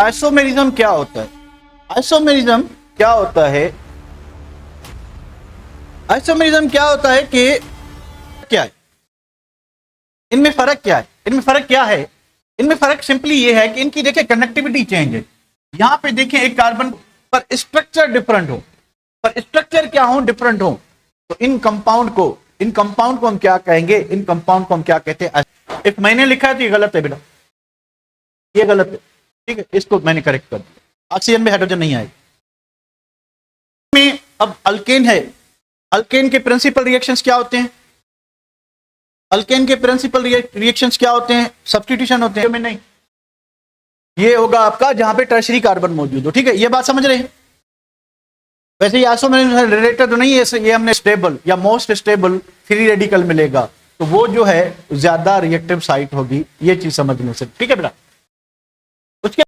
Isomerism क्या होता है? आइसोमेरिज्म क्या होता है? आइसोमेरिज्म क्या होता है कि क्या है इनमें फर्क क्या है? इनमें फर्क क्या है? इनमें फर्क सिंपली ये है कि इनकी देखिए कंडक्टिविटी चेंज है। यहां पे देखिए एक कार्बन पर स्ट्रक्चर डिफरेंट हो, पर स्ट्रक्चर क्या हो, डिफरेंट हो, तो इन कंपाउंड को हम क्या कहेंगे? इन कंपाउंड को हम क्या कहते हैं? एक मैंने लिखा है तो ये गलत है बेटा, ये गलत है, ठीक है, इसको मैंने करेक्ट कर दिया। ऑक्सीजन में हाइड्रोजन नहीं आएगा। में अब अल्केन है, अल्केन के प्रिंसिपल रिएक्शंस क्या होते हैं? अल्केन के प्रिंसिपल रिएक्शंस क्या होते हैं? सब्स्टिट्यूशन होते हैं। में नहीं, ये होगा आपका जहां पे टर्शरी कार्बन मौजूद हो, ठीक है, ये बात समझ रहे हैं? वैसे ये आइसोमेरिज्म रिलेटेड तो नहीं है, ये हमने स्टेबल या मोस्ट स्टेबल फ्री रेडिकल मिलेगा, तो वो जो है ज्यादा रिएक्टिव साइट होगी, ये चीज समझने से, ठीक है बेटा। उसके